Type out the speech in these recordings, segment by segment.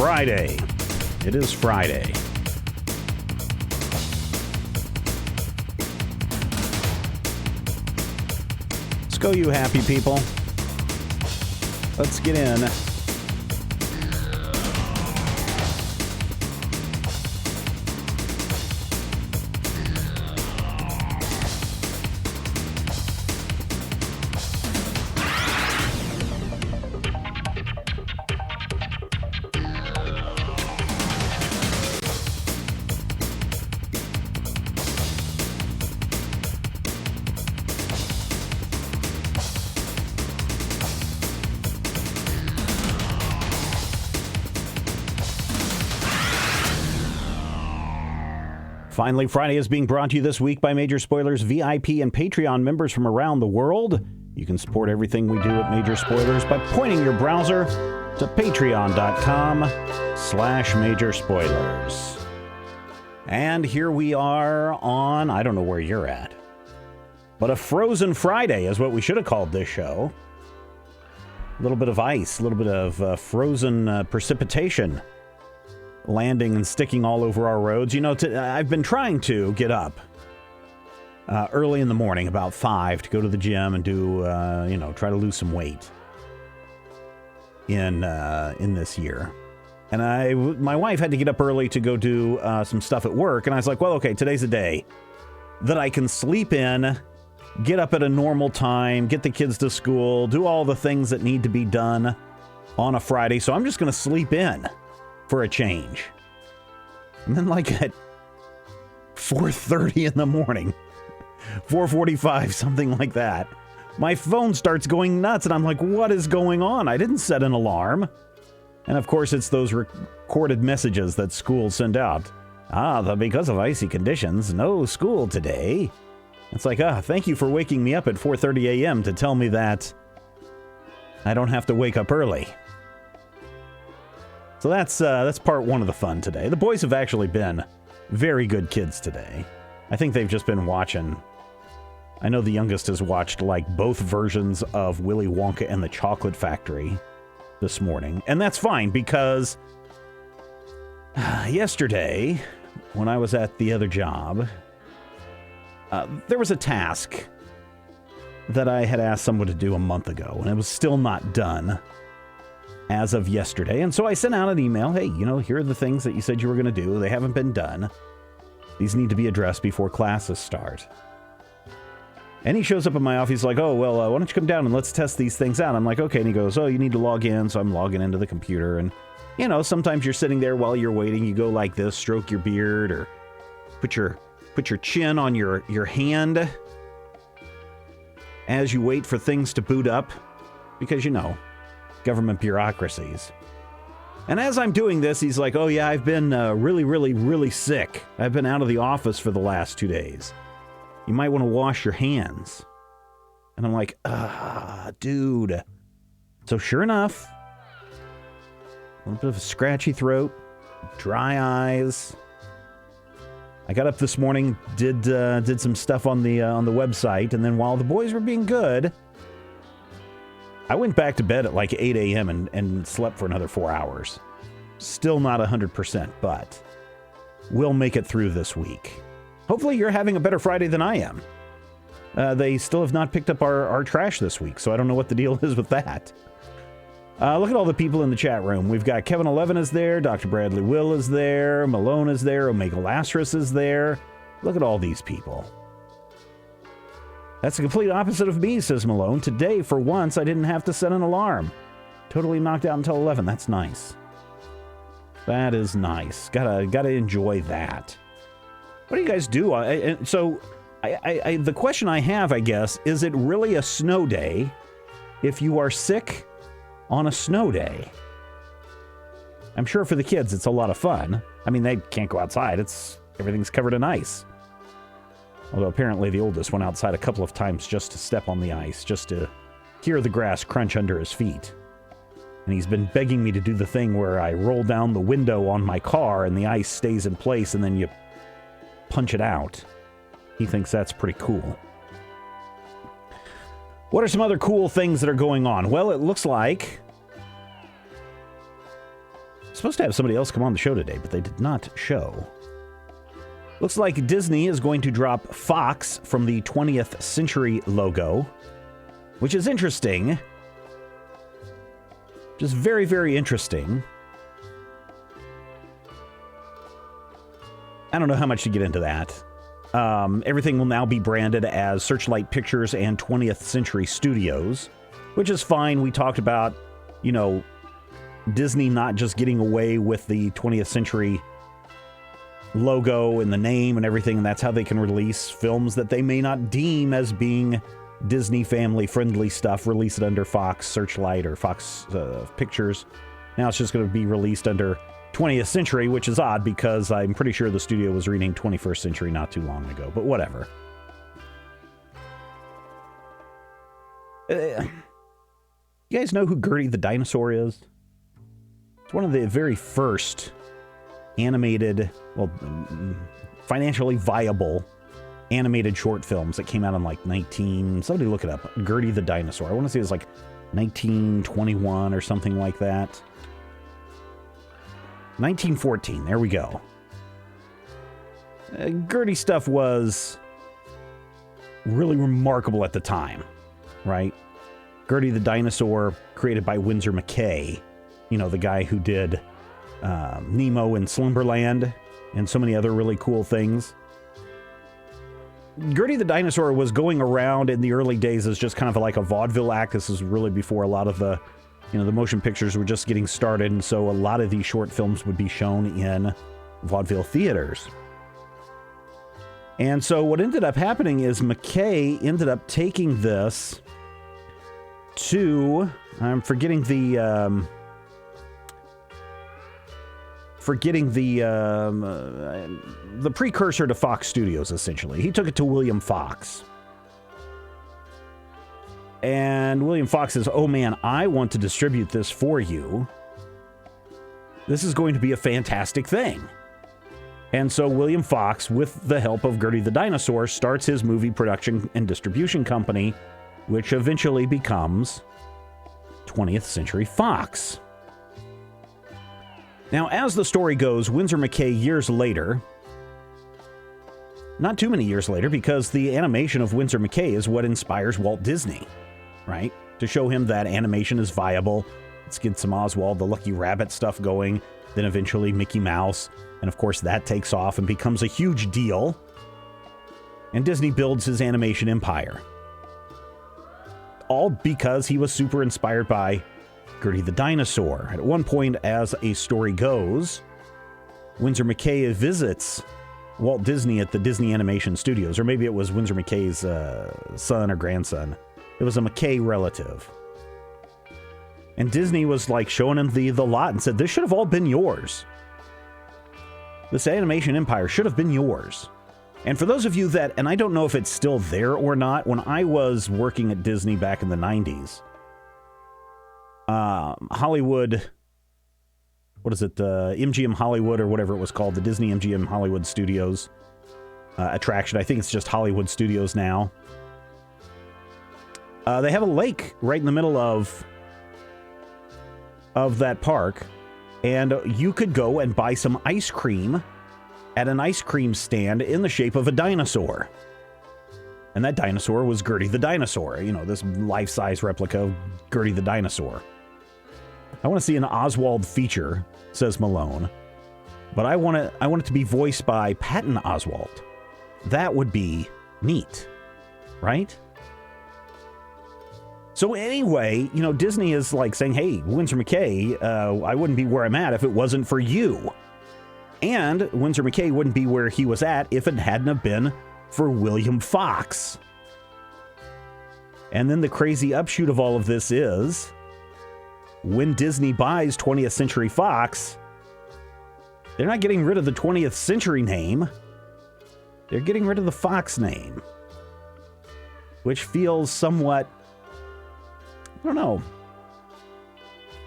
Friday. It is Friday. Let's go, you happy people. Let's get in. Finally, Friday is being brought to you this week by Major Spoilers VIP and Patreon members from around the world. You can support everything we do at Major Spoilers by pointing your browser to patreon.com/Major Spoilers. And here we are on, I don't know where you're at, but a Frozen Friday is what we should have called this show. A little bit of ice, a little bit of frozen precipitation landing and sticking all over our roads. You know, I've been trying to get up early in the morning, about 5, to go to the gym and do, try to lose some weight in this year. And my wife had to get up early to go do some stuff at work. And I was like, well, okay, today's a day that I can sleep in, get up at a normal time, get the kids to school, do all the things that need to be done on a Friday. So I'm just going to sleep in for a change. And then like at 4:30 in the morning, 4:45, something like that, my phone starts going nuts and I'm like, what is going on? I didn't set an alarm. And of course it's those recorded messages that schools send out. Because of icy conditions, no school today. It's like, thank you for waking me up at 4:30 a.m. to tell me that I don't have to wake up early. So that's part one of the fun today. The boys have actually been very good kids today. I think they've just been watching. I know the youngest has watched like both versions of Willy Wonka and the Chocolate Factory this morning. And that's fine because yesterday when I was at the other job, there was a task that I had asked someone to do a month ago, and it was still not done as of yesterday. And so I sent out an email. Hey, here are the things that you said you were going to do. They haven't been done. These need to be addressed before classes start. And he shows up in my office. He's like, why don't you come down and let's test these things out? I'm like, okay. And he goes, you need to log in. So I'm logging into the computer. And, sometimes you're sitting there while you're waiting. You go like this, stroke your beard, or put your chin on your hand as you wait for things to boot up. Because, government bureaucracies. And as I'm doing this, he's like, I've been really, really, really sick. I've been out of the office for the last 2 days. You might want to wash your hands. And I'm like, dude. So sure enough, a little bit of a scratchy throat, dry eyes. I got up this morning, did some stuff on the website, and then while the boys were being good, I went back to bed at like 8 a.m. and slept for another 4 hours. Still not 100%, but we'll make it through this week. Hopefully you're having a better Friday than I am. They still have not picked up our trash this week, so I don't know what the deal is with that. Look at all the people in the chat room. We've got Kevin 11 is there, Dr. Bradley Will is there, Malone is there, Omega Lazarus is there. Look at all these people. That's the complete opposite of me, says Malone. Today, for once, I didn't have to set an alarm. Totally knocked out until 11. That's nice. That is nice. Gotta enjoy that. What do you guys do? The question I have, I guess, is it really a snow day if you are sick on a snow day? I'm sure for the kids, it's a lot of fun. I mean, they can't go outside. Everything's covered in ice. Although apparently the oldest went outside a couple of times just to step on the ice, just to hear the grass crunch under his feet. And he's been begging me to do the thing where I roll down the window on my car and the ice stays in place and then you punch it out. He thinks that's pretty cool. What are some other cool things that are going on? Well, it looks like supposed to have somebody else come on the show today, but they did not show. Looks like Disney is going to drop Fox from the 20th Century logo, which is interesting. Just very, very interesting. I don't know how much to get into that. Everything will now be branded as Searchlight Pictures and 20th Century Studios, which is fine. We talked about, Disney not just getting away with the 20th Century logo and the name and everything, and that's how they can release films that they may not deem as being Disney family-friendly stuff, release it under Fox Searchlight or Fox Pictures. Now it's just going to be released under 20th Century, which is odd because I'm pretty sure the studio was reading 21st Century not too long ago, but whatever. You guys know who Gertie the Dinosaur is? It's one of the very first animated, financially viable animated short films that came out in somebody look it up, Gertie the Dinosaur. I want to say it was 1921 or something like that. 1914, there we go. Gertie stuff was really remarkable at the time, right? Gertie the Dinosaur, created by Winsor McCay, the guy who did Nemo in Slumberland and so many other really cool things. Gertie the Dinosaur was going around in the early days as just kind of like a vaudeville act. This is really before a lot of the motion pictures were just getting started, and so a lot of these short films would be shown in vaudeville theaters. And so what ended up happening is McKay ended up taking this to, I'm forgetting the precursor to Fox Studios, essentially. He took it to William Fox. And William Fox says, oh man, I want to distribute this for you. This is going to be a fantastic thing. And so William Fox, with the help of Gertie the Dinosaur, starts his movie production and distribution company, which eventually becomes 20th Century Fox. Now, as the story goes, Winsor McCay years later, not too many years later, because the animation of Winsor McCay is what inspires Walt Disney, right? To show him that animation is viable. Let's get some Oswald the Lucky Rabbit stuff going, then eventually Mickey Mouse, and of course that takes off and becomes a huge deal. And Disney builds his animation empire. All because he was super inspired by Gertie the Dinosaur. At one point, as a story goes, Winsor McCay visits Walt Disney at the Disney Animation Studios, or maybe it was Winsor McCay's son or grandson. It was a McCay relative. And Disney was showing him the lot and said, this should have all been yours. This animation empire should have been yours. And for those of you that, and I don't know if it's still there or not, when I was working at Disney back in the 90s, Hollywood, MGM Hollywood or whatever it was called, the Disney MGM Hollywood Studios attraction. I think it's just Hollywood Studios now. They have a lake right in the middle of that park, and you could go and buy some ice cream at an ice cream stand in the shape of a dinosaur. And that dinosaur was Gertie the Dinosaur, this life-size replica of Gertie the Dinosaur. I want to see an Oswald feature, says Malone, but I want it to be voiced by Patton Oswalt. That would be neat, right? So anyway, Disney is saying, hey, Winsor McCay, I wouldn't be where I'm at if it wasn't for you. And Winsor McCay wouldn't be where he was at if it hadn't have been for William Fox. And then the crazy upshoot of all of this is, when Disney buys 20th Century Fox, they're not getting rid of the 20th Century name. They're getting rid of the Fox name, which feels somewhat, I don't know.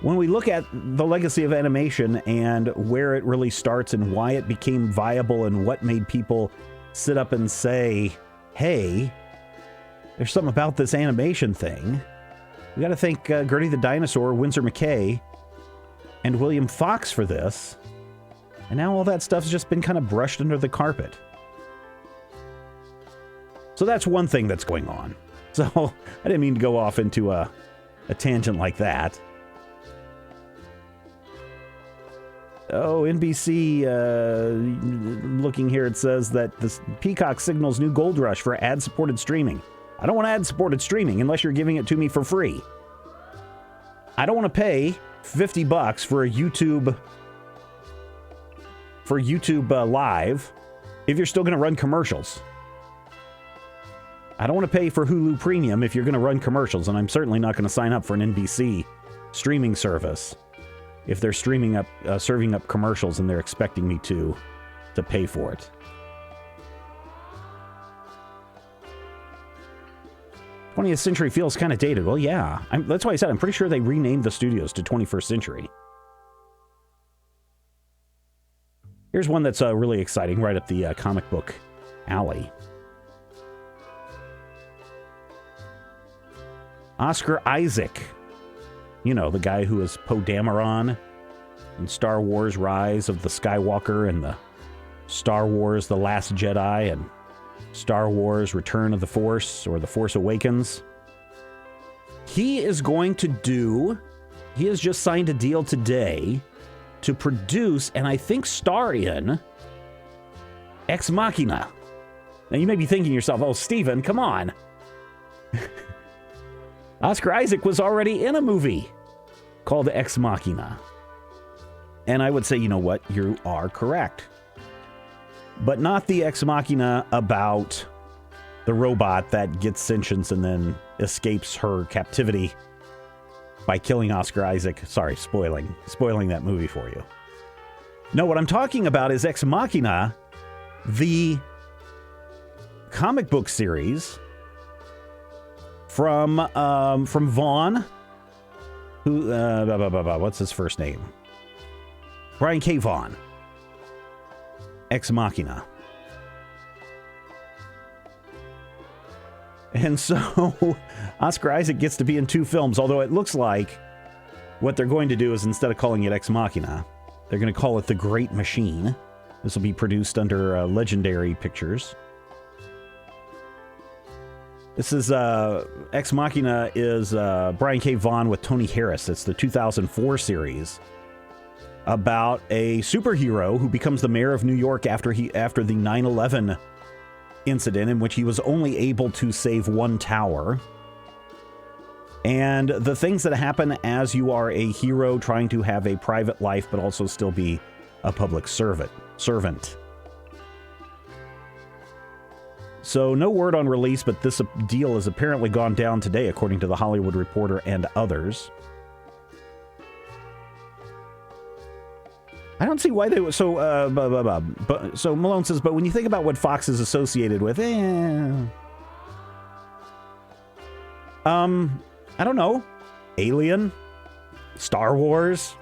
When we look at the legacy of animation and where it really starts and why it became viable and what made people sit up and say, hey, there's something about this animation thing, we got to thank Gertie the Dinosaur, Winsor McCay, and William Fox for this. And now all that stuff's just been kind of brushed under the carpet. So that's one thing that's going on. So I didn't mean to go off into a tangent like that. Oh, NBC, looking here, it says that the Peacock signals new gold rush for ad-supported streaming. I don't want ad-supported streaming unless you're giving it to me for free. I don't want to pay $50 for a YouTube Live if you're still going to run commercials. I don't want to pay for Hulu Premium if you're going to run commercials, and I'm certainly not going to sign up for an NBC streaming service if they're serving up commercials and they're expecting me to pay for it. 20th Century feels kind of dated. Well, yeah. That's why I said I'm pretty sure they renamed the studios to 21st Century. Here's one that's really exciting, right up the comic book alley. Oscar Isaac. You know, the guy who is Poe Dameron in Star Wars Rise of the Skywalker and the Star Wars The Last Jedi and Star Wars Return of the Force or The Force Awakens. He has just signed a deal today to produce and I think star in Ex Machina. Now you may be thinking to yourself, oh, Steven, come on. Oscar Isaac was already in a movie called Ex Machina. And I would say, you know what? You are correct. But not the Ex Machina about the robot that gets sentience and then escapes her captivity by killing Oscar Isaac. Sorry, spoiling that movie for you. No, what I'm talking about is Ex Machina, the comic book series from Vaughn, who what's his first name? Brian K. Vaughan. Ex Machina. And so Oscar Isaac gets to be in 2 films, although it looks like what they're going to do is instead of calling it Ex Machina, they're going to call it The Great Machine. This will be produced under Legendary Pictures. This is Ex Machina is Brian K. Vaughan with Tony Harris. It's the 2004 series about a superhero who becomes the mayor of New York after the 9/11 incident in which he was only able to save one tower. And the things that happen as you are a hero trying to have a private life but also still be a public servant. So no word on release, but this deal has apparently gone down today, according to The Hollywood Reporter and others. I don't see why they would. So Malone says, but when you think about what Fox is associated with, I don't know. Alien, Star Wars,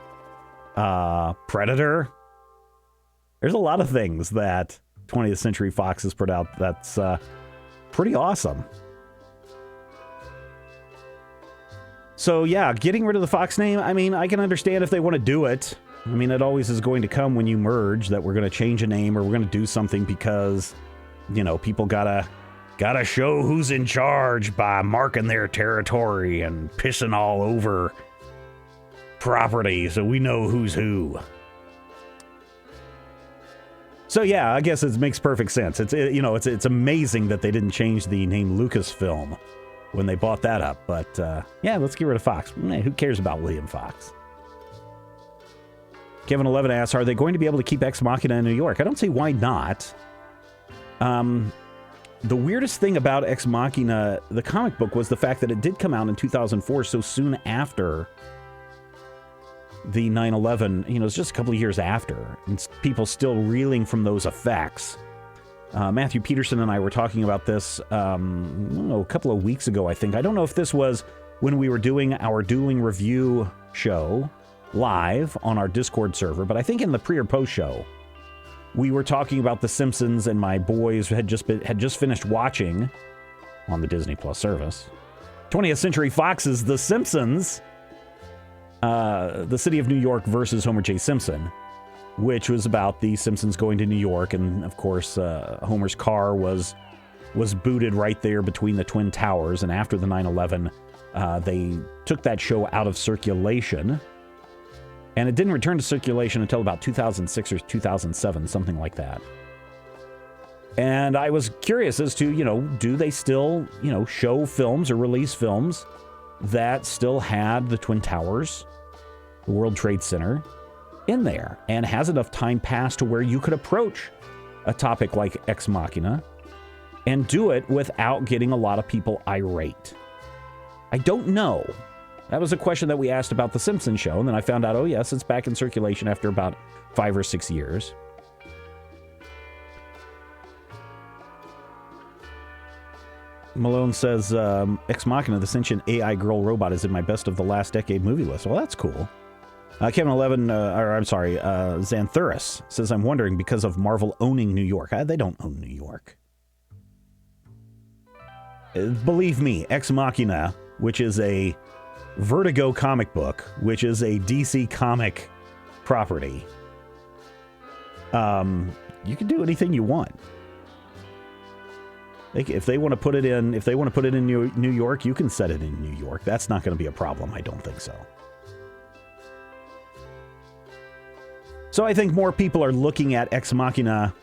Predator. There's a lot of things that 20th Century Fox has put out that's pretty awesome. So yeah, getting rid of the Fox name, I mean, I can understand if they want to do it. I mean, it always is going to come when you merge that we're going to change a name or we're going to do something because, you know, people gotta show who's in charge by marking their territory and pissing all over property so we know who's who. So yeah, I guess it makes perfect sense. It's amazing that they didn't change the name Lucasfilm when they bought that up. But yeah, let's get rid of Fox. Who cares about William Fox? Kevin 11 asks, are they going to be able to keep Ex Machina in New York? I don't see why not. The weirdest thing about Ex Machina, the comic book, was the fact that it did come out in 2004, so soon after the 9/11, it's just a couple of years after, and people still reeling from those effects. Matthew Peterson and I were talking about this, a couple of weeks ago, I think. I don't know if this was when we were doing our Dueling Review show live on our Discord server, but I think in the pre or post show, we were talking about The Simpsons, and my boys had just finished watching on the Disney Plus service 20th Century Fox's The Simpsons. The City of New York versus Homer J. Simpson, which was about the Simpsons going to New York. And, of course, Homer's car was booted right there between the Twin Towers. And after the 9/11, they took that show out of circulation. And it didn't return to circulation until about 2006 or 2007, something like that. And I was curious as to, do they still, show films or release films that still had the Twin Towers, the World Trade Center, in there? And has enough time passed to where you could approach a topic like Ex Machina and do it without getting a lot of people irate? I don't know. That was a question that we asked about The Simpsons show, and then I found out, oh yes, it's back in circulation after about 5 or 6 years. Malone says, Ex Machina, the sentient AI girl robot, is in my best of the last decade movie list. Well, that's cool. Xanthuris says, I'm wondering, because of Marvel owning New York. They don't own New York. Believe me, Ex Machina, which is a Vertigo comic book, which is a DC comic property, you can do anything you want. If they want to put it in, New York, you can set it in New York. That's not going to be a problem. I don't think so. So I think more people are looking at Ex Machina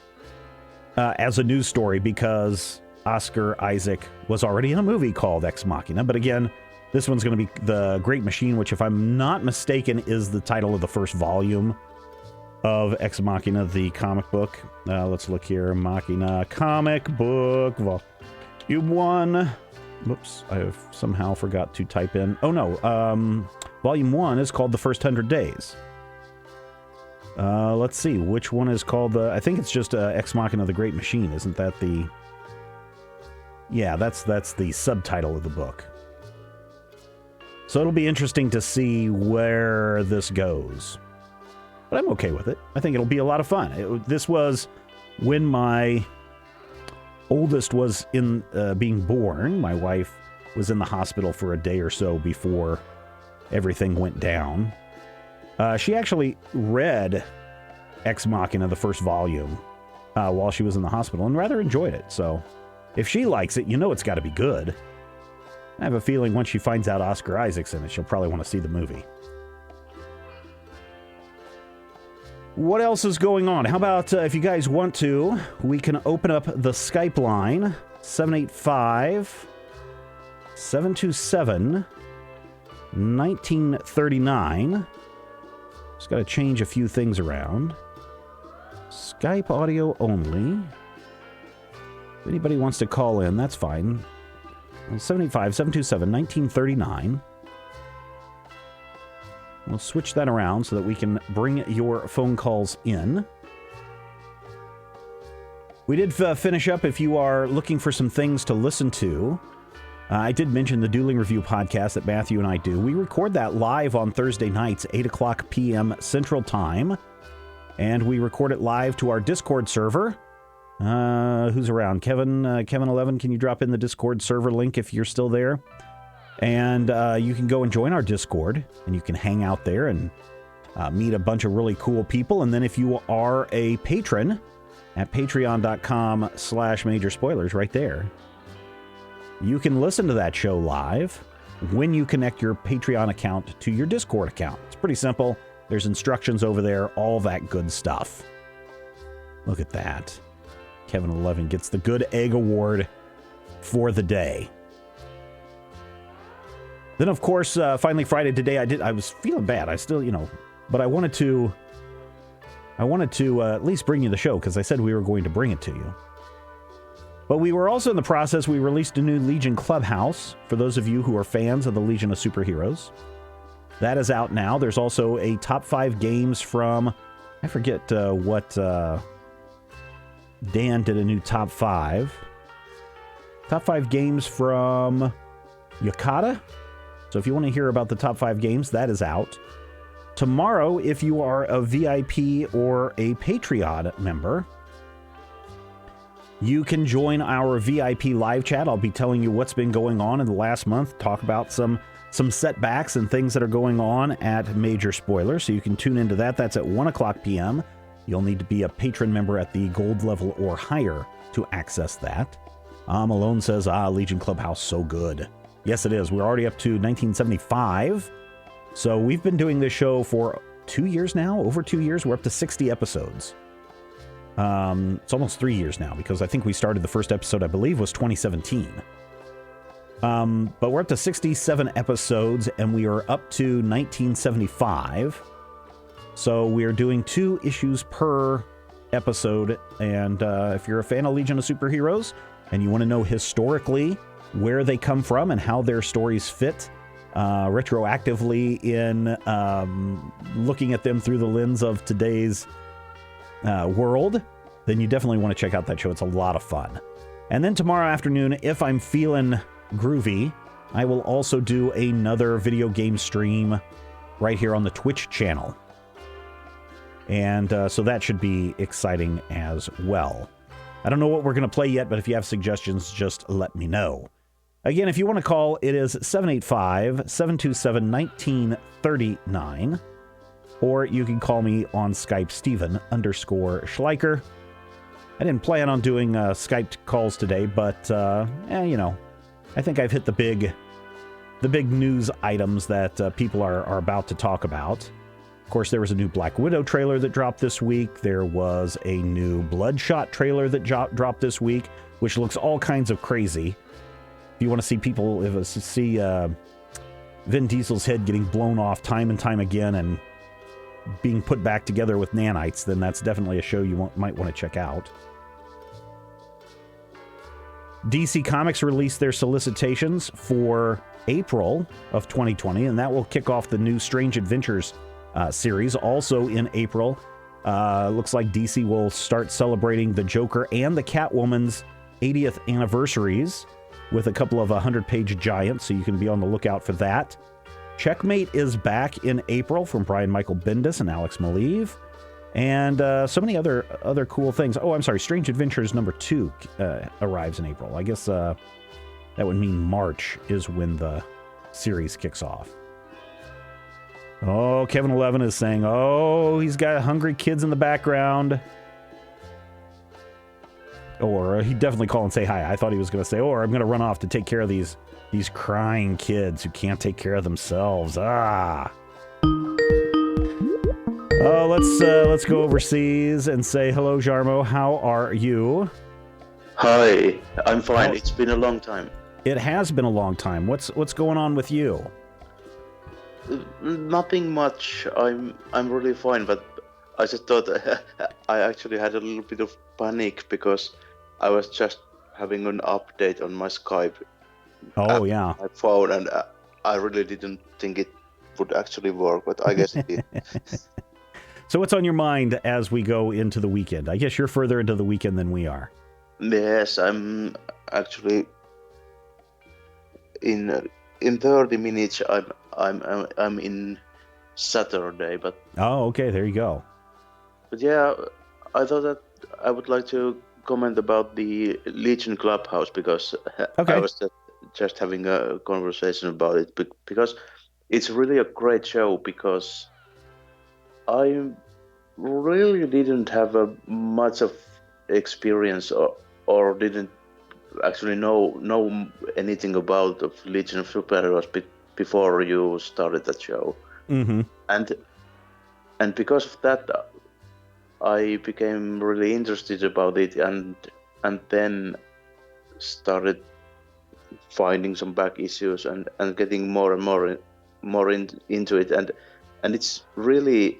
as a news story because Oscar Isaac was already in a movie called Ex Machina. But again, this one's going to be The Great Machine, which, if I'm not mistaken, is the title of the first volume of Ex Machina, the comic book. Let's look here. Machina comic book, volume 1. Whoops, I have somehow forgot to type in. Oh, no. Volume 1 is called The First 100 Days. Let's see. Which one is called I think it's just Ex Machina, The Great Machine. Isn't that the... Yeah, that's the subtitle of the book. So it'll be interesting to see where this goes. But I'm okay with it. I think it'll be a lot of fun. This was when my oldest was being born. My wife was in the hospital for a day or so before everything went down. She actually read Ex Machina, the first volume, while she was in the hospital, and rather enjoyed it. So if she likes it, it's got to be good. I have a feeling once she finds out Oscar Isaac's in it, she'll probably want to see the movie. What else is going on? How about if you guys want to, we can open up the Skype line, 785-727-1939. Just got to change a few things around. Skype audio only. If anybody wants to call in, that's fine. 785-727-1939. We'll switch that around so that we can bring your phone calls in. We did finish up. If you are looking for some things to listen to, I did mention the Dueling Review podcast that Matthew and I do. We record that live on Thursday nights, 8 o'clock p.m. Central Time. And we record it live to our Discord server. Who's around? Kevin11, can you drop in the Discord server link if you're still there? And you can go and join our Discord, and you can hang out there and meet a bunch of really cool people. And then if you are a patron at patreon.com/major spoilers right there, you can listen to that show live when you connect your Patreon account to your Discord account. It's pretty simple. There's instructions over there, all that good stuff. Look at that. Kevin11 gets the Good Egg Award for the day. Then, of course, finally Friday today, I was feeling bad. I still, but I wanted to at least bring you the show because I said we were going to bring it to you. But we were also in the process, we released a new Legion Clubhouse for those of you who are fans of the Legion of Superheroes. That is out now. There's also a top 5 games from, I forget what, Dan did a new top 5. Top 5 games from Yakata. So if you want to hear about the top 5 games, that is out. Tomorrow, if you are a VIP or a Patreon member, you can join our VIP live chat. I'll be telling you what's been going on in the last month, talk about some some setbacks and things that are going on at Major Spoilers, so you can tune into that. That's at 1 o'clock p.m. You'll need to be a patron member at the gold level or higher to access that. Malone says, Legion Clubhouse, so good. Yes, it is. We're already up to 1975. So we've been doing this show for 2 years now, over 2 years. We're up to 60 episodes. It's almost 3 years now, because I think we started the first episode, I believe, was 2017. But we're up to 67 episodes, and we are up to 1975. So we're doing 2 issues per episode. And if you're a fan of Legion of Superheroes and you want to know historically where they come from and how their stories fit retroactively in looking at them through the lens of today's world, then you definitely want to check out that show. It's a lot of fun. And then tomorrow afternoon, if I'm feeling groovy, I will also do another video game stream right here on the Twitch channel. And so that should be exciting as well. I don't know what we're going to play yet, but if you have suggestions, just let me know. Again, if you want to call, it is 785-727-1939. Or you can call me on Skype, Steven_Schleicher. I didn't plan on doing Skype calls today, but, you know, I think I've hit the big news items that people are about to talk about. Of course, there was a new Black Widow trailer that dropped this week. There was a new Bloodshot trailer that dropped this week, which looks all kinds of crazy. If you want to see Vin Diesel's head getting blown off time and time again and being put back together with nanites, then that's definitely a show you might want to check out. DC Comics released their solicitations for April of 2020, and that will kick off the new Strange Adventures series. Also in April, looks like DC will start celebrating the Joker and the Catwoman's 80th anniversaries with a couple of 100-page giants, so you can be on the lookout for that. Checkmate is back in April from Brian Michael Bendis and Alex Maleev. And so many other cool things. Oh, I'm sorry. Strange Adventures number 2 arrives in April. I guess that would mean March is when the series kicks off. Oh, Kevin 11 is saying, oh, he's got hungry kids in the background. Or he'd definitely call and say hi. I thought he was going to say, or I'm going to run off to take care of these crying kids who can't take care of themselves. Oh, let's go overseas and say hello, Jarmo. How are you? Hi, I'm fine. It's been a long time. It has been a long time. What's going on with you? Nothing much. I'm really fine, but I just thought I actually had a little bit of panic because I was just having an update on my Skype. Oh, yeah. My phone, and I really didn't think it would actually work, but I guess it did. So what's on your mind as we go into the weekend? I guess you're further into the weekend than we are. Yes, I'm actually in 30 minutes. I'm in Saturday, but oh, okay, there you go. But yeah, I thought that I would like to comment about the Legion Clubhouse because okay. I was just having a conversation about it because it's really a great show because I really didn't have much of experience or didn't actually know anything about of Legion of Superheroes before you started that show. Mm-hmm. And because of that, I became really interested about it and then started finding some back issues and getting more and more into it and it's really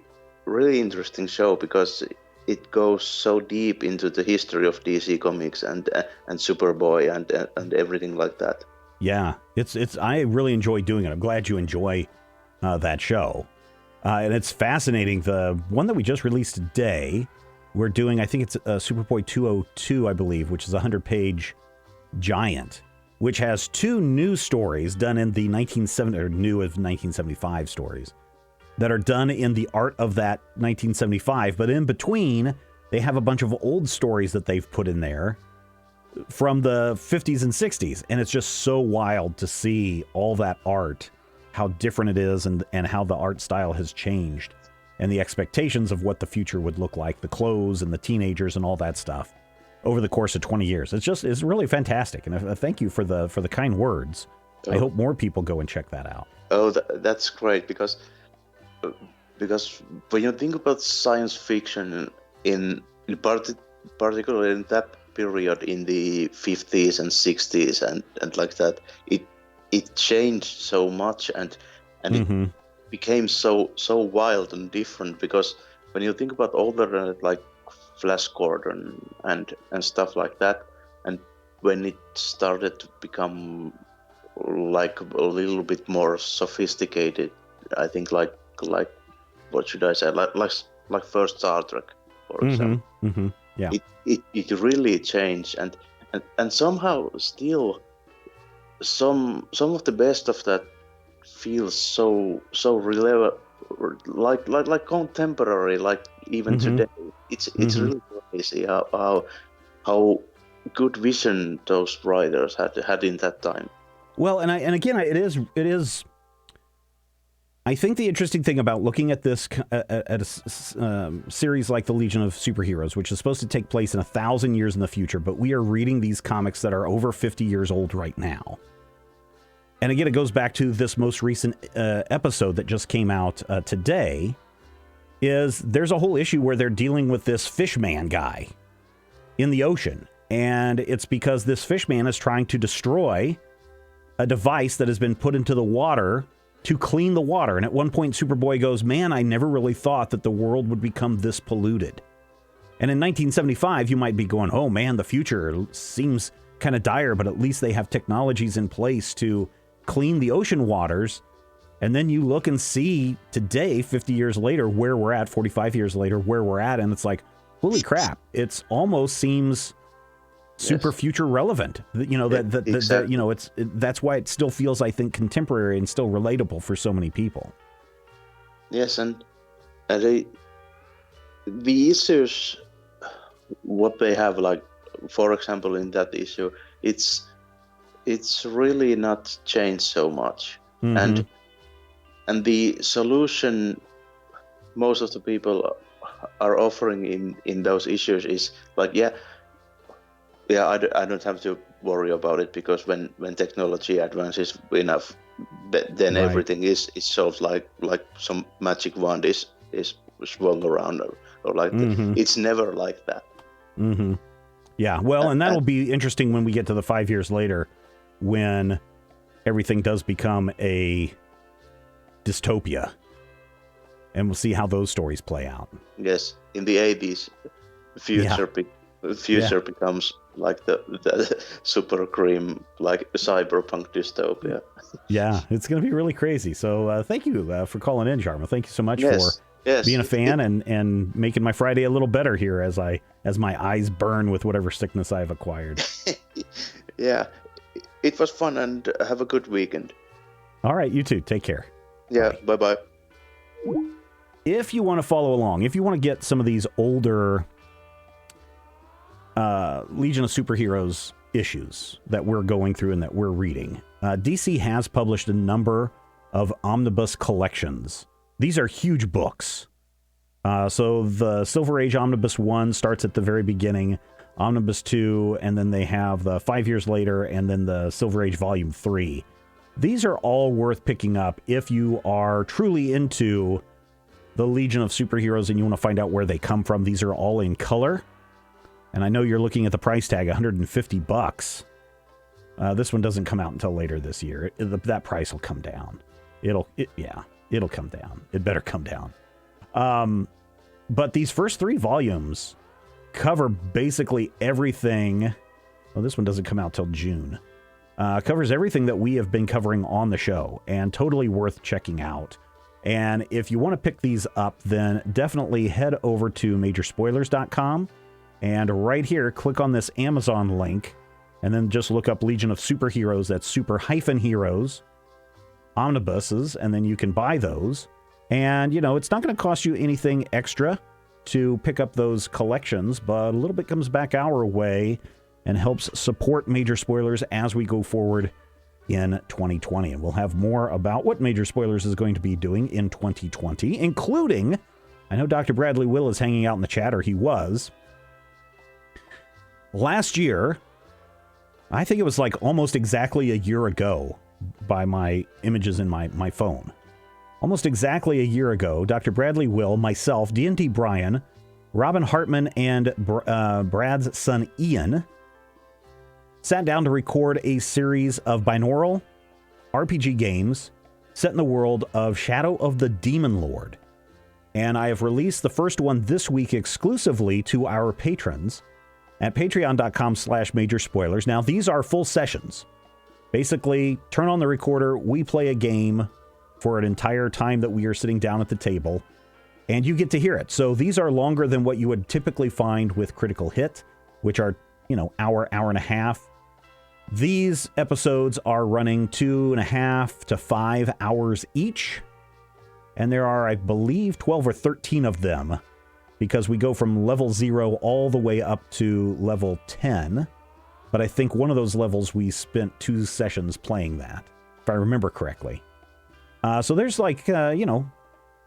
interesting show because it goes so deep into the history of DC Comics and Superboy and everything like that. Yeah, it's I really enjoy doing it. I'm glad you enjoy that show. And it's fascinating. The one that we just released today, we're doing, I think it's Superboy 202, I believe, which is a 100-page giant, which has 2 new stories done in the 1975 stories that are done in the art of that 1975. But in between, they have a bunch of old stories that they've put in there from the 50s and 60s. And it's just so wild to see all that art how different it is and how the art style has changed and the expectations of what the future would look like, the clothes and the teenagers and all that stuff over the course of 20 years. It's really fantastic. And I thank you for the kind words. I hope more people go and check that out. Oh, that's great, because when you think about science fiction particularly in that period in the 50s and 60s and like that, it changed so much and it became so wild and different, because when you think about older like Flash Gordon and stuff like that, and when it started to become like a little bit more sophisticated, I think like what should I say, like first Star Trek, for example. Yeah, it really changed, and somehow still some of the best of that feels so relevant, like contemporary, like even today. It's really crazy how good vision those writers had in that time. Well, and again, it is. I think the interesting thing about looking at this at a series like the Legion of Superheroes, which is supposed to take place in 1,000 years in the future, but we are reading these comics that are over 50 years old right now. And again, it goes back to this most recent episode that just came out today. There's a whole issue where they're dealing with this fishman guy in the ocean, and it's because this fishman is trying to destroy a device that has been put into the water to clean the water. And at one point, Superboy goes, "Man, I never really thought that the world would become this polluted." And in 1975, you might be going, "Oh man, the future seems kind of dire, but at least they have technologies in place to clean the ocean waters." And then you look and see today, 50 years later, where we're at, 45 years later, where we're at. And it's like, holy crap, it's almost seems super future relevant. You know, exactly. You know, that's why it still feels, I think, contemporary and still relatable for so many people. Yes, and the issues, what they have, like, for example, in that issue, it's really not changed so much. And the solution most of the people are offering in those issues is like, I don't have to worry about it, because when technology advances enough, then right. Everything is solved, like some magic wand is swung around or like that. It's never like that. Yeah, well, and that'll be interesting when we get to the 5 years later, when everything does become a dystopia, and we'll see how those stories play out. Yes, in the 80s, future becomes like the super grim, like cyberpunk dystopia. Yeah, it's going to be really crazy. So thank you for calling in, Jarma. Thank you so much for being a fan and making my Friday a little better here as my eyes burn with whatever sickness I've acquired. Yeah, it was fun, and have a good weekend. All right, you too. Take care. Yeah, bye-bye. If you want to follow along, if you want to get some of these older Legion of Superheroes issues that we're going through and that we're reading, DC has published a number of omnibus collections. These are huge books. So the Silver Age Omnibus 1 starts at the very beginning, Omnibus 2, and then they have the 5 years later, and then the Silver Age Volume 3. These are all worth picking up if you are truly into the Legion of Superheroes and you want to find out where they come from. These are all in color. And I know you're looking at the price tag, $150. This one doesn't come out until later this year. That price will come down. It'll come down. It better come down. But these first 3 volumes cover basically everything. Well, this one doesn't come out till June. Covers everything that we have been covering on the show, and totally worth checking out. And if you want to pick these up, then definitely head over to majorspoilers.com, and right here, click on this Amazon link, and then just look up Legion of Superheroes. That's super-heroes, omnibuses, and then you can buy those. And, it's not going to cost you anything extra to pick up those collections, but a little bit comes back our way and helps support Major Spoilers as we go forward in 2020. And we'll have more about what Major Spoilers is going to be doing in 2020, including, I know Dr. Bradley Will is hanging out in the chat, or he was. Last year, I think it was like almost exactly a year ago by my images in my phone. Almost exactly a year ago, Dr. Bradley Will, myself, D&D Brian, Robin Hartman, and Brad's son Ian sat down to record a series of binaural RPG games set in the world of Shadow of the Demon Lord. And I have released the first one this week exclusively to our patrons at patreon.com/majorspoilers. Now, these are full sessions. Basically, turn on the recorder, we play a game for an entire time that we are sitting down at the table, and you get to hear it. So these are longer than what you would typically find with Critical Hit, which are, hour and a half. These episodes are running 2.5 to 5 hours each, and there are, I believe, 12 or 13 of them, because we go from level 0 all the way up to level 10. But I think one of those levels we spent 2 sessions playing that, if I remember correctly. So there's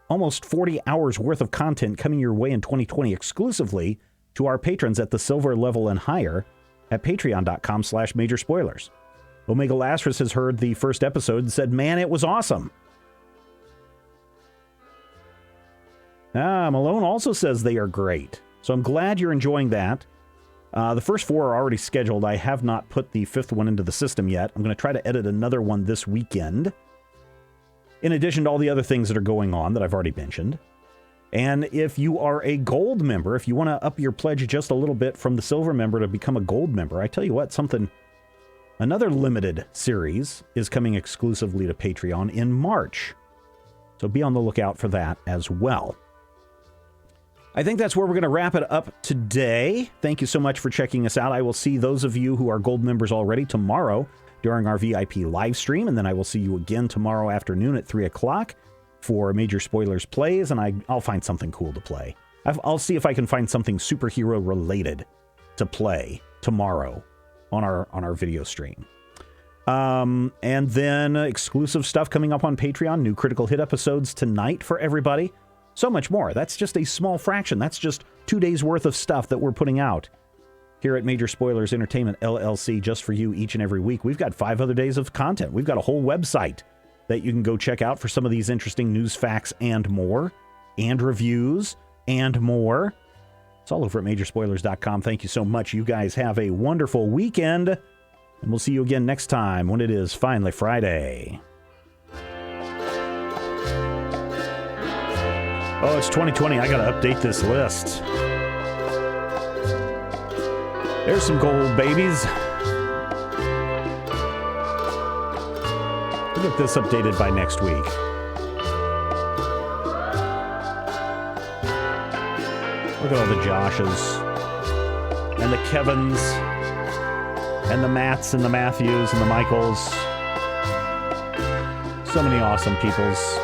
almost 40 hours worth of content coming your way in 2020 exclusively to our patrons at the silver level and higher at patreon.com/majorspoilers. Omega Lazarus has heard the first episode and said, man, it was awesome. Malone also says they are great. So I'm glad you're enjoying that. The first 4 are already scheduled. I have not put the 5th one into the system yet. I'm going to try to edit another one this weekend, in addition to all the other things that are going on that I've already mentioned. And if you are a gold member, if you want to up your pledge just a little bit from the silver member to become a gold member, I tell you what, another limited series is coming exclusively to Patreon in March. So be on the lookout for that as well. I think that's where we're going to wrap it up today. Thank you so much for checking us out. I will see those of you who are gold members already tomorrow during our VIP live stream, and then I will see you again tomorrow afternoon at 3 o'clock for Major Spoilers Plays, and I'll find something cool to play. I'll see if I can find something superhero related to play tomorrow on our video stream. And then exclusive stuff coming up on Patreon, new Critical Hit episodes tonight for everybody. So much more. That's just a small fraction. That's just 2 days worth of stuff that we're putting out here at Major Spoilers Entertainment LLC just for you each and every week. We've got 5 other days of content. We've got a whole website that you can go check out for some of these interesting news, facts, and more, and reviews, and more. It's all over at majorspoilers.com. Thank you so much. You guys have a wonderful weekend, and we'll see you again next time when it is finally Friday. Oh, it's 2020. I got to update this list. There's some gold babies. We'll get this updated by next week. Look at all the Joshes, and the Kevins, and the Matts, and the Matthews, and the Michaels. So many awesome peoples.